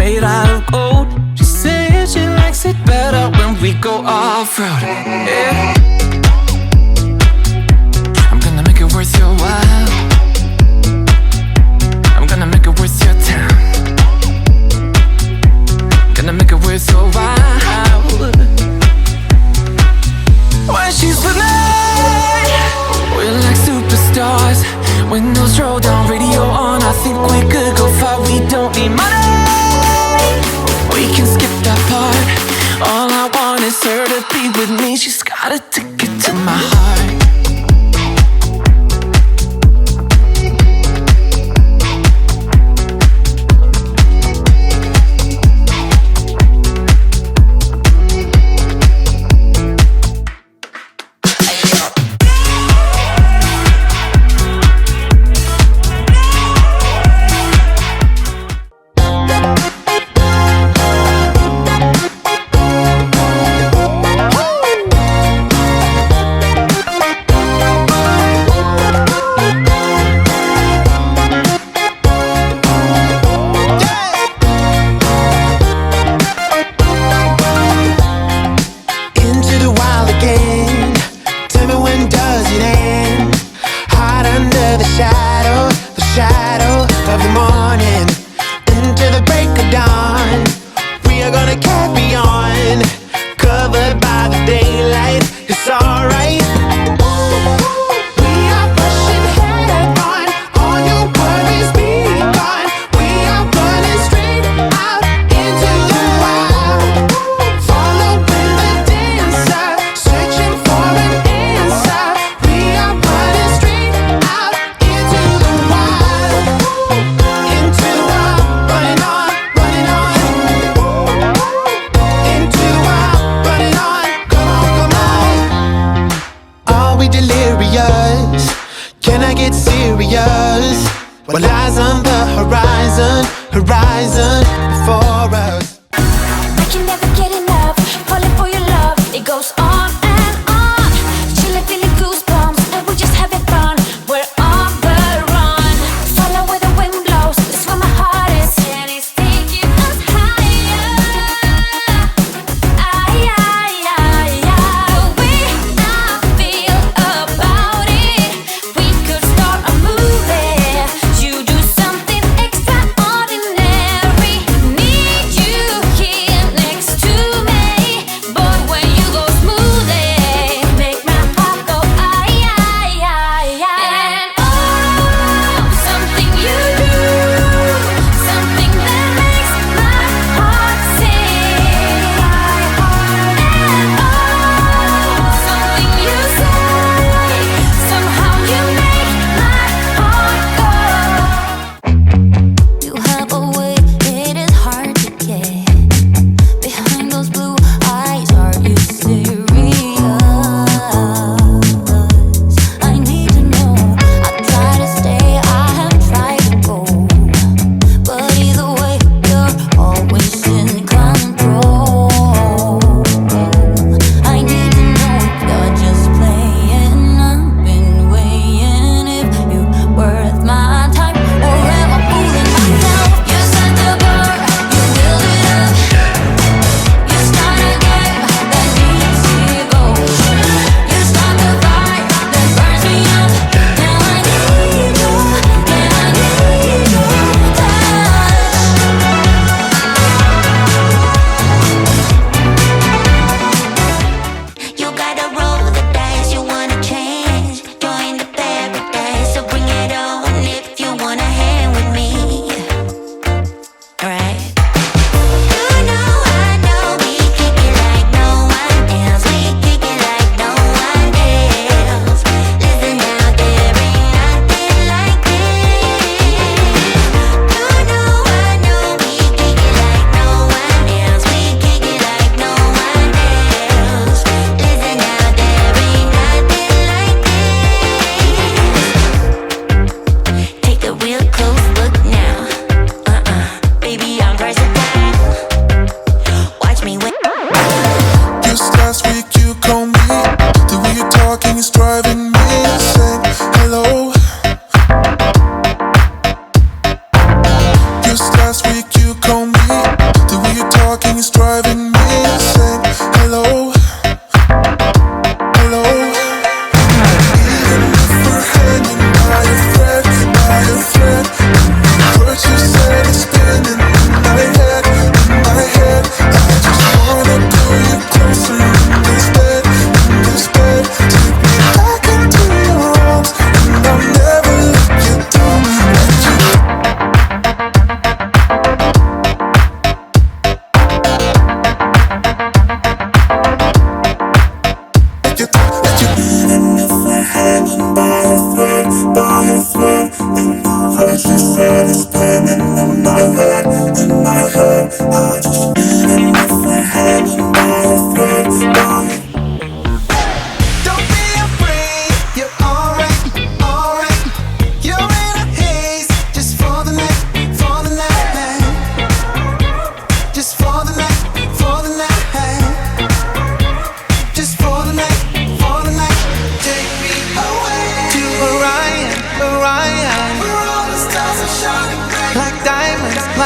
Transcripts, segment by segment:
made out of gold. She said she likes it better when we go off-road. Yeah. I'm gonna make it worth your while. I'm gonna make it worth your time. Gonna make it worth your while. When she's with me, we're like superstars. Windows roll down, radio on. I think we could go far. We don't need money, we can skip that part. All I want is her to be with me. She's got a ticket to my heart. Can I get serious? What lies on the horizon, horizon before us? I can never get enough, falling for your love. It goes on and on. Chilling, feeling goosebumps, and we're just having fun. We're on the run. Follow where the wind blows. That's where my heart is, and it's taking us higher. We now feel about it. We could start a movie. You do something extraordinary.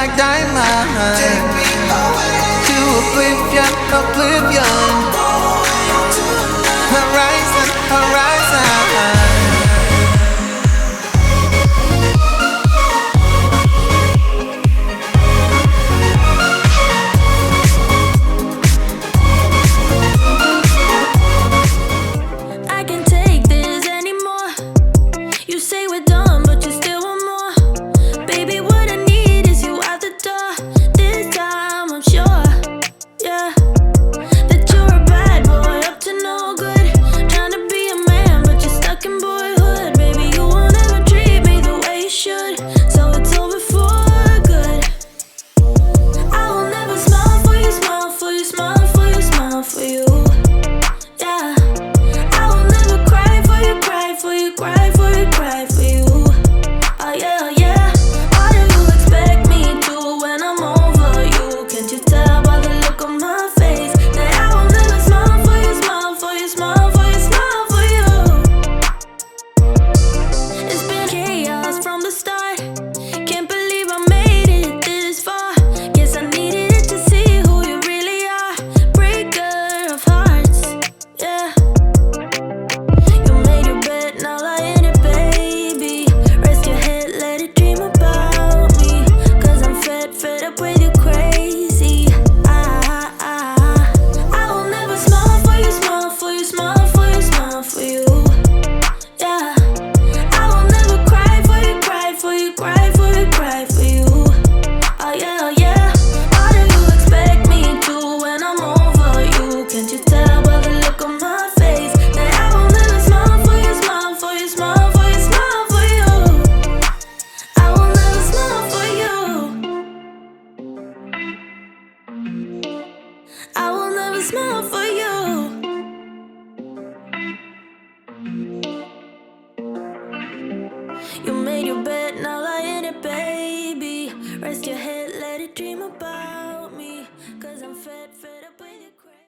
like diamonds. Take me away to oblivion, oblivion. Horizon, horizon. I can't take this anymore. You say we're done, but you still want more. Baby, what I need is you out the door. This time I'm sure, yeah, that you're a bad boy up to no good. Trying to be a man, but you're stuck in boyhood. Baby, you won't ever treat me the way you should. So it's over for good. I will never smile for you, smile for you, smile for you, smile for you. Yeah, I will never cry for you, cry for you, cry for you, cry for you. Oh yeah, oh yeah. Why do you expect me to when I'm over you? Can't you tell by the look on my face that I will never smile for you, smile for you, smile for you, smile for you? It's been chaos from the start. Can't believe I made it this far. Guess I needed it to see who you really are. Breaker of hearts, yeah. You made your bed, now lie in it, baby. Rest your head, let it dream about me. Cause I'm fed up with you crazy. I will never smile for you, smile for you, smile for you, smile for you. Yeah, I will never cry for you, cry for you, cry for you, cry for you. Oh yeah, oh yeah. Why do you expect me to when I'm over you? Can't you tell by the look on my face that I will never smile for you, smile for you, smile for you, smile for you? I will never smile for you. I will never smile for you. You made your bed, now lie in it, baby. Rest your head, let it dream about me. Cause I'm fed up with you.